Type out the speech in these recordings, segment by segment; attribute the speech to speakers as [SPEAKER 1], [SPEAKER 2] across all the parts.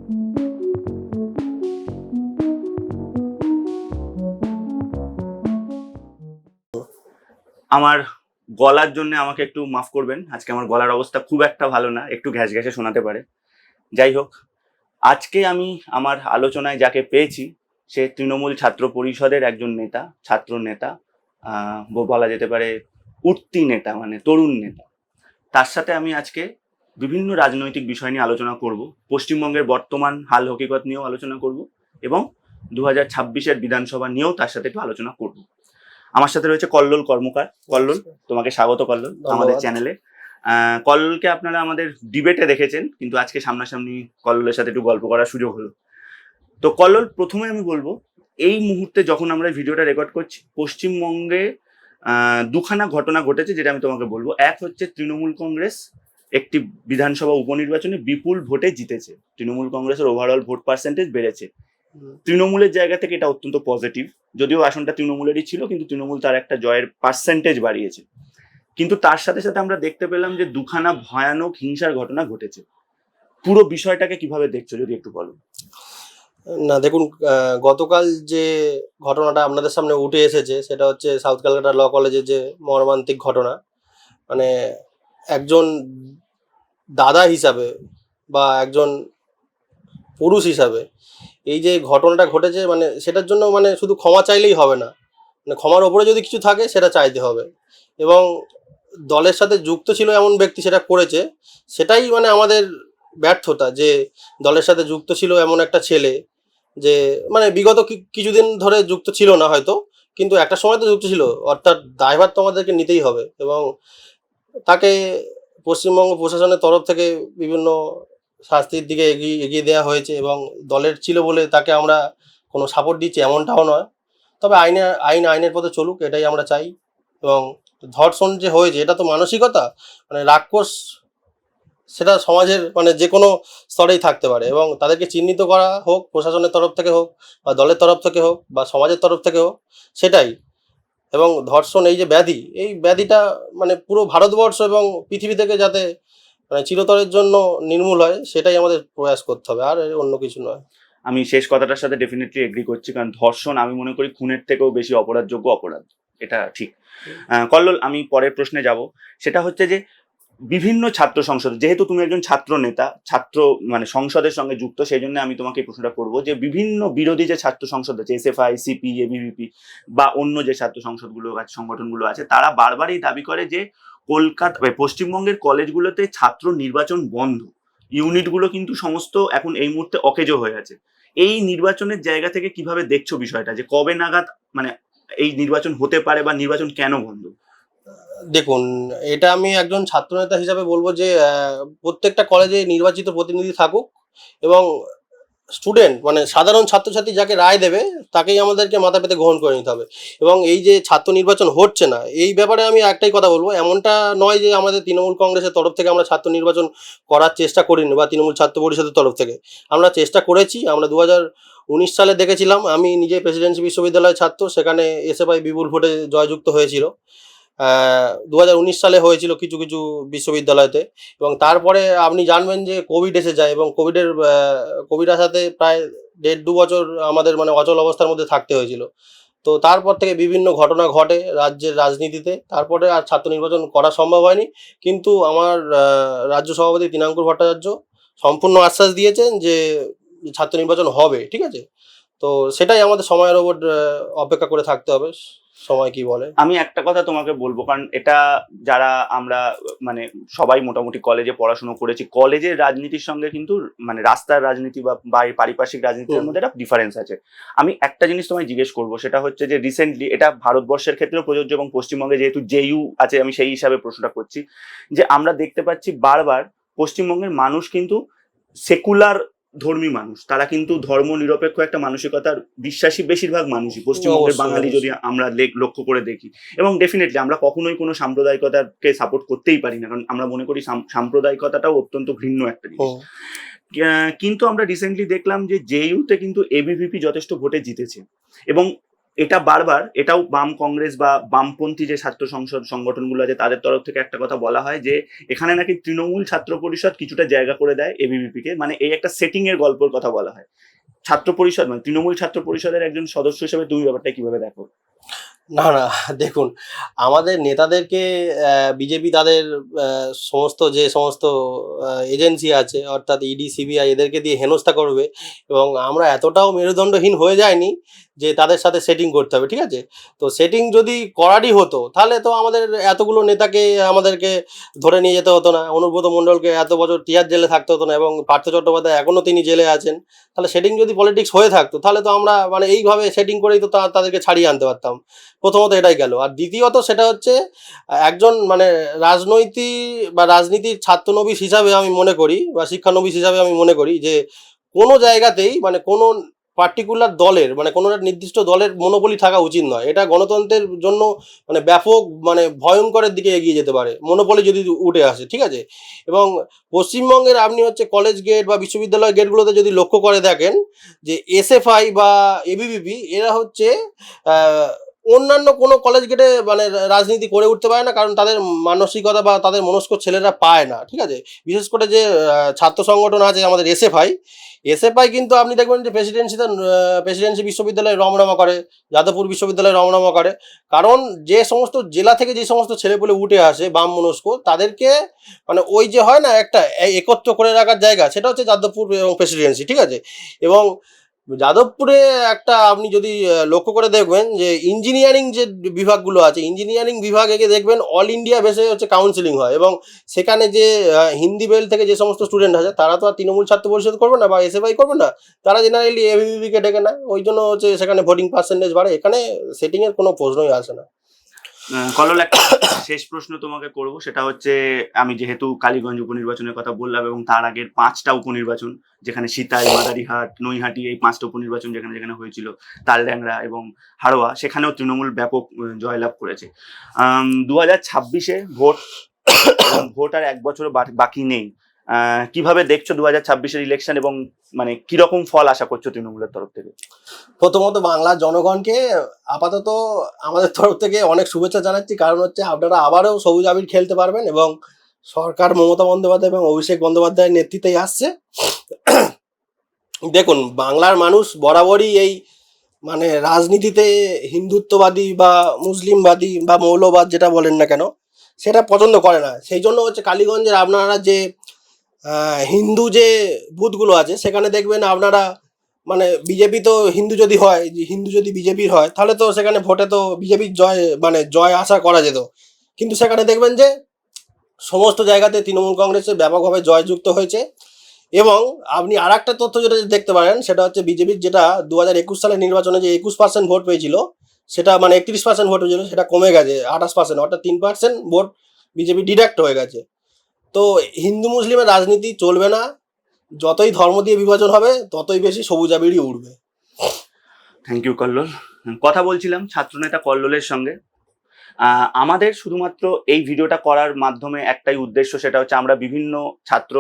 [SPEAKER 1] আমার গলার জন্য আমাকে একটু মাফ করবেন, আজকে আমার গলার অবস্থা খুব একটা ভালো না, একটু ঘ্যাস ঘ্যাসে শোনাতে পারে। যাই হোক, আজকে আমি আমার আলোচনায় যাকে পেয়েছি সে তৃণমূল ছাত্র পরিষদের একজন নেতা, ছাত্র নেতা, বলা যেতে পারে উঠতি নেতা, মানে তরুণ নেতা। তার সাথে আমি আজকে বিভিন্ন রাজনৈতিক বিষয় নিয়ে আলোচনা করব, পশ্চিমবঙ্গের বর্তমান হাল হকিকত নিয়েও আলোচনা করব এবং 2026-এর বিধানসভা নিয়েও তার সাথে একটু আলোচনা করব। আমার সাথে রয়েছে কল্লোল কর্মকার। কল্লোল, তোমাকে স্বাগত কল্লোল আমাদের চ্যানেলে। কল্লোলকে আপনারা আমাদের ডিবেটে দেখেছেন, কিন্তু আজকে সামনাসামনি কল্লোলের সাথে একটু গল্প করার সুযোগ হলো। তো কল্লোল, প্রথমে আমি বলবো, এই মুহূর্তে যখন আমরা ভিডিওটা রেকর্ড করছি, পশ্চিমবঙ্গে দুখানা ঘটনা ঘটেছে যেটা আমি তোমাকে বলবো। এক হচ্ছে তৃণমূল কংগ্রেস একটি বিধানসভা উপনির্বাচনে বিপুল ভোটে জিতেছে, তৃণমূল কংগ্রেসের ওভারঅল ভোট পার্সেন্টেজ বেড়েছে। তৃণমূলের জায়গা থেকে এটা অত্যন্ত পজিটিভ, যদিও আসনটা তৃণমূলেরই ছিল, কিন্তু তৃণমূল তার একটা জয়ের পার্সেন্টেজ বাড়িয়েছে। কিন্তু তার সাথে সাথে আমরা দেখতে পেলাম যে দুখানা ভয়ানক হিংসার ঘটনা ঘটেছে। পুরো বিষয়টাকে কিভাবে দেখছো যদি একটু বলো।
[SPEAKER 2] না দেখুন, গতকাল যে ঘটনাটা আপনাদের সামনে উঠে এসেছে সেটা হচ্ছে সাউথ ক্যালকাটা ল কলেজের যে মর্মান্তিক ঘটনা। মানে একজন দাদা হিসাবে বা একজন পুরুষ হিসাবে এই যে ঘটনাটা ঘটেছে, মানে সেটার জন্য মানে শুধু ক্ষমা চাইলেই হবে না, মানে ক্ষমার ওপরে যদি কিছু থাকে সেটা চাইতে হবে। এবং দলের সাথে যুক্ত ছিল এমন ব্যক্তি সেটা করেছে, সেটাই মানে আমাদের ব্যর্থতা, যে দলের সাথে যুক্ত ছিল এমন একটা ছেলে যে মানে বিগত কিছুদিন ধরে যুক্ত ছিল না হয়তো, কিন্তু একটা সময় তো যুক্ত ছিল, অর্থাৎ দায়ভার তো আমাদেরকে নিতেই হবে। এবং তাকে পশ্চিমবঙ্গ প্রশাসনের তরফ থেকে বিভিন্ন শাস্তির দিকে এগিয়ে দেওয়া হয়েছে এবং দলের ছিল বলে তাকে আমরা কোনো সাপোর্ট দিচ্ছি এমনটাও নয়। তবে আইনের পথে চলুক, এটাই আমরা চাই। এবং ধর্ষণ যে হয়েছে এটা তো মানসিকতা, মানে রাক্ষস, সেটা সমাজের মানে যে কোনো স্তরেই থাকতে পারে এবং তাদেরকে চিহ্নিত করা হোক প্রশাসনের তরফ থেকে হোক বা দলের তরফ থেকে হোক বা সমাজের তরফ থেকে হোক, সেটাই। এবং ধর্ষণ এই যে ব্যাধি, এই ব্যাধিটা মানে পুরো ভারতবর্ষ এবং পৃথিবী থেকে যাতে মানে চিরতরের জন্য নির্মূল হয়, সেটাই আমাদের প্রয়াস করতে হবে, আর অন্য কিছু নয়।
[SPEAKER 1] আমি শেষ কথাটার সাথে ডেফিনেটলি এগ্রি করছি, কারণ ধর্ষণ আমি মনে করি খুনের থেকেও বেশি অপরাধযোগ্য অপরাধ, এটা ঠিক। কল্লোল, আমি পরের প্রশ্নে যাব। সেটা হচ্ছে যে বিভিন্ন ছাত্র সংসদ, যেহেতু তুমি একজন ছাত্র নেতা, ছাত্র মানে সংসদের সঙ্গে যুক্ত, সেই জন্য আমি তোমাকে এই প্রশ্নটা করবো যে বিভিন্ন বিরোধী যে ছাত্র সংসদ আছে, এসএফআই, সিপি, এবিভিপি বা অন্য যে ছাত্র সংসদগুলো আছে, সংগঠনগুলো আছে, তারা বারবারই দাবি করে যে কলকাতা পশ্চিমবঙ্গের কলেজগুলোতে ছাত্র নির্বাচন বন্ধ, ইউনিটগুলো কিন্তু সমস্ত এখন এই মুহূর্তে অকেজো হয়ে আছে। এই নির্বাচনের জায়গা থেকে কিভাবে দেখছো বিষয়টা, যে কবে নাগাদ মানে এই নির্বাচন হতে পারে বা নির্বাচন কেন বন্ধ?
[SPEAKER 2] দেখুন, এটা আমি একজন ছাত্রনেতা হিসাবে বলবো যে প্রত্যেকটা কলেজে নির্বাচিত প্রতিনিধি থাকুক এবং স্টুডেন্ট মানে সাধারণ ছাত্রছাত্রী যাকে রায় দেবে তাকেই আমাদেরকে মাথা পেতে গ্রহণ করে নিতে হবে। এবং এই যে ছাত্র নির্বাচন হচ্ছে না, এই ব্যাপারে আমি একটাই কথা বলবো, এমনটা নয় যে আমাদের তৃণমূল কংগ্রেসের তরফ থেকে আমরা ছাত্র নির্বাচন করার চেষ্টা করিনি বা তৃণমূল ছাত্র পরিষদের তরফ থেকে আমরা চেষ্টা করেছি। আমরা 2019 সালে দেখেছিলাম, আমি নিজে প্রেসিডেন্সি বিশ্ববিদ্যালয়ের ছাত্র, সেখানে এসএফআই বিপুল ভোটে জয়যুক্ত হয়েছিল। 2019 সালে হয়েছিল কিছু কিছু বিশ্ববিদ্যালয়তে। এবং তারপরে আপনি জানবেন যে কোভিড এসে যায় এবং কোভিড আসাতে প্রায় 1.5-2 বছর আমাদের মানে অচল অবস্থার মধ্যে থাকতে হয়েছিল। তো তারপর থেকে বিভিন্ন ঘটনা ঘটে রাজ্যের রাজনীতিতে, তারপরে আর ছাত্র নির্বাচন করা সম্ভব হয়নি। কিন্তু আমার রাজ্য সভাপতি তৃণাঙ্কুর ভট্টাচার্য সম্পূর্ণ আশ্বাস দিয়েছেন যে ছাত্র নির্বাচন হবে, ঠিক আছে। তো সেটাই আমাদের সময়ের ওপর অপেক্ষা করে থাকতে হবে, সময় কি বলে।
[SPEAKER 1] আমি একটা কথা তোমাকে বলবো, কারণ এটা যারা আমরা মানে সবাই মোটামুটি কলেজে পড়াশোনা করেছি, কলেজের রাজনীতির সঙ্গে কিন্তু মানে রাস্তার রাজনীতি বা পারিপার্শ্বিক রাজনীতির মধ্যে একটা ডিফারেন্স আছে। আমি একটা জিনিস তোমায় জিজ্ঞেস করবো, সেটা হচ্ছে যে রিসেন্টলি, এটা ভারতবর্ষের ক্ষেত্রেও প্রযোজ্য এবং পশ্চিমবঙ্গে যেহেতু জেইউ আছে আমি সেই হিসাবে প্রশ্নটা করছি, যে আমরা দেখতে পাচ্ছি বারবার পশ্চিমবঙ্গের মানুষ কিন্তু সেকুলার ধর্মী মানুষ, তারা কিন্তু ধর্ম নিরপেক্ষ একটা মানসিকতার বিশ্বাসী বেশিরভাগ মানুষই পশ্চিমবঙ্গের বাঙালি যদি আমরা লক্ষ্য করে দেখি। এবং ডেফিনেটলি আমরা কখনোই কোনো সাম্প্রদায়িকতাকে সাপোর্ট করতেই পারি না, কারণ আমরা মনে করি সাম্প্রদায়িকতাটাও অত্যন্ত ঘৃণ্য একটা জিনিস। কিন্তু আমরা রিসেন্টলি দেখলাম যে জেইউতে কিন্তু এবিভিপি যথেষ্ট ভোটে জিতেছে এবং এটা বারবার এটাও বাম কংগ্রেস বা বামপন্থী যে ছাত্র সংসদ সংগঠনগুলো আছে তাদের তরফ থেকে একটা কথা বলা হয় যে এখানে নাকি তৃণমূল ছাত্র পরিষদ কিছুটা জায়গা করে দেয় এবিভিপি কে, মানে এই একটা সেটিং এর গল্পের কথা বলা হয়। ছাত্র পরিষদ মানে তৃণমূল ছাত্র পরিষদের একজন সদস্য হিসেবে তুমি ব্যাপারটা কিভাবে দেখো?
[SPEAKER 2] না, না, দেখুন, আমাদের নেতাদেরকে বিজেপি তাদের যে সমস্ত এজেন্সি আছে, অর্থাৎ ইডি, সিবিআই, এদেরকে দিয়ে হেনস্থা করবে, এবং আমরা এতটাও মেরুদণ্ডহীন হয়ে যায়নি যে তাদের সাথে সেটিং করতে হবে, ঠিক আছে? তো সেটিং যদি করারই হতো তাহলে তো আমাদের এতগুলো নেতাকে আমাদেরকে ধরে নিয়ে যেতে হতো না, অনুব্রত মণ্ডলকে এত বছর টিয়ার জেলে থাকতে হতো না, এবং পার্থ চট্টোপাধ্যায় এখনও তিনি জেলে আছেন। তাহলে সেটিং যদি পলিটিক্স হয়ে থাকতো তাহলে তো আমরা মানে এইভাবে সেটিং করেই তো তাদেরকে ছাড়িয়ে আনতে পারতাম। প্রথমত এটাই গেল। আর দ্বিতীয়ত সেটা হচ্ছে একজন মানে রাজনীতির ছাত্রনবিশ হিসাবে আমি মনে করি, বা শিক্ষানবিশ হিসাবে আমি মনে করি যে কোনো জায়গাতেই মানে কোনো পার্টিকুলার দলের মানে কোনো একটা নির্দিষ্ট দলের মনোপলি থাকা উচিত নয়। এটা গণতন্ত্রের জন্য মানে ব্যাপক মানে ভয়ঙ্করের দিকে এগিয়ে যেতে পারে মনোপলি যদি উঠে আসে, ঠিক আছে? এবং পশ্চিমবঙ্গের আপনি হচ্ছে কলেজ গেট বা বিশ্ববিদ্যালয় গেটগুলোতে যদি লক্ষ্য করে দেখেন যে এসএফআই বা এবিভিপি এরা হচ্ছে অন্যান্য কোনো কলেজ গেটে মানে রাজনীতি করে উঠতে পারে না, কারণ তাদের মানসিকতা বা তাদের মনস্ক ছেলেরা পায় না, ঠিক আছে? বিশেষ করে যে ছাত্র সংগঠন আছে আমাদের এসএফআই কিন্তু আপনি দেখবেন যে প্রেসিডেন্সি বিশ্ববিদ্যালয়ে রমনামা করে, যাদবপুর বিশ্ববিদ্যালয়ে রমনামা করে, কারণ যে সমস্ত জেলা থেকে যে সমস্ত ছেলেপুলে উঠে আসে বাম মনস্ক, তাদেরকে মানে ওই যে হয় না একটা একত্র করে রাখার জায়গা, সেটা হচ্ছে যাদবপুর এবং প্রেসিডেন্সি, ঠিক আছে? এবং যাদবপুরে একটা আপনি যদি লক্ষ্য করে দেখবেন যে ইঞ্জিনিয়ারিং যে বিভাগগুলো আছে, ইঞ্জিনিয়ারিং বিভাগে গিয়ে দেখবেন অল ইন্ডিয়া বেসে হচ্ছে কাউন্সিলিং হয়, এবং সেখানে যে হিন্দি বেল্ট থেকে যে সমস্ত স্টুডেন্ট আছে তারা তো আর তৃণমূল ছাত্র পরিষদ করবে না বা এসএফআই করবে না, তারা জেনারেলি এবিভিপিকে ডেকে নেয়, ওই জন্য হচ্ছে সেখানে ভোটিং পার্সেন্টেজ বাড়ে। এখানে সেটিংয়ের কোনো প্রশ্নই আসে না।
[SPEAKER 1] কল্লোল, একটা শেষ প্রশ্ন তোমাকে করব, সেটা হচ্ছে আমি যেহেতু কালীগঞ্জ উপনির্বাচনের কথা বললাম এবং তার আগের 5টা উপনির্বাচন যেখানে সিতাই, মাদারিহাট, নৈহাটি, এই 5টা উপনির্বাচন যেখানে যেখানে হয়েছিল, তালড্যাংরা এবং হাড়োয়া, সেখানেও তৃণমূল ব্যাপক জয়লাভ করেছে। 2026-এ ভোট আর 1 বছরও বাকি নেই। কিভাবে দেখছো 2026-এর ইলেকশন এবং মানে কিরকম ফল আশা করছো তৃণমূলের তরফ থেকে?
[SPEAKER 2] প্রথমত বাংলার জনগণকে আপাতত আমাদের তরফ থেকে অনেক শুভেচ্ছা জানাচ্ছি, কারণ হচ্ছে আপনারা আবারও সবুজ আবির খেলতে পারবেন, এবং সরকার মমতা বন্দ্যোপাধ্যায় এবং অভিষেক বন্দ্যোপাধ্যায়ের নেতৃত্বেই আসছে। দেখুন, বাংলার মানুষ বরাবরই এই মানে রাজনীতিতে হিন্দুত্ববাদী বা মুসলিমবাদী বা মৌলবাদ যেটা বলেন না কেন, সেটা পছন্দ করে না। সেই জন্য হচ্ছে কালীগঞ্জের আপনারা যে হিন্দু যে বুথগুলো আছে সেখানে দেখবেন আপনারা মানে বিজেপি তো হিন্দু যদি বিজেপির হয় তাহলে তো সেখানে ভোটে তো বিজেপির জয় আশা করা যেত, কিন্তু সেখানে দেখবেন যে সমস্ত জায়গাতে তৃণমূল কংগ্রেসের ব্যাপকভাবে জয়যুক্ত হয়েছে। এবং আপনি আর একটা তথ্য যেটা দেখতে পারেন সেটা হচ্ছে বিজেপির যেটা 2021 সালের নির্বাচনে যে 21% ভোট পেয়েছিল, সেটা মানে 31% ভোট হয়েছিল, সেটা কমে গেছে 28%, অর্থাৎ 3% ভোট বিজেপি ডিডাক্ট হয়ে গেছে। তো হিন্দু মুসলিমের রাজনীতি চলবে না, যতই ধর্ম দিয়ে বিভাজন হবে ততই বেশি সবুজ আবিরই উঠবে।
[SPEAKER 1] Thank you Kallol. কথা বলছিলাম ছাত্রনেতা কল্লোলের সঙ্গে। আমাদের শুধুমাত্র এই ভিডিওটা করার মাধ্যমে একটাই উদ্দেশ্য, সেটা হচ্ছে আমরা বিভিন্ন ছাত্র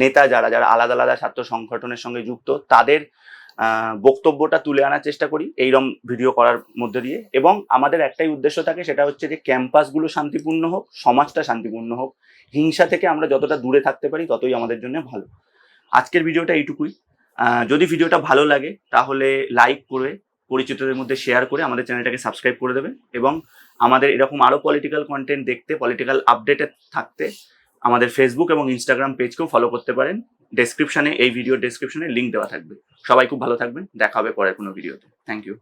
[SPEAKER 1] নেতা যারা যারা আলাদা আলাদা ছাত্র সংগঠনের সঙ্গে যুক্ত তাদের বক্তব্যটা তুলে আনার চেষ্টা করি এইরকম ভিডিও করার মধ্যে দিয়ে, এবং আমাদের একটাই উদ্দেশ্য থাকে, সেটা হচ্ছে যে ক্যাম্পাসগুলো শান্তিপূর্ণ হোক, সমাজটা শান্তিপূর্ণ হোক, হিংসা থেকে আমরা যতটা দূরে থাকতে পারি ততই আমাদের জন্য ভালো। আজকের ভিডিওটা এইটুকুই। যদি ভিডিওটা ভালো লাগে তাহলে লাইক করে পরিচিতদের মধ্যে শেয়ার করে আমাদের চ্যানেলটাকে সাবস্ক্রাইব করে দেবেন, এবং আমাদের এরকম আরো পলিটিক্যাল কন্টেন্ট দেখতে, পলিটিক্যাল আপডেটে থাকতে আমাদের ফেসবুক এবং ইনস্টাগ্রাম পেজকেও ফলো করতে পারেন। এই ভিডিওর ডেসক্রিপশনে লিঙ্ক দেওয়া থাকবে। সবাই খুব ভালো থাকবেন, দেখা হবে পরের কোনো ভিডিওতে। Thank you.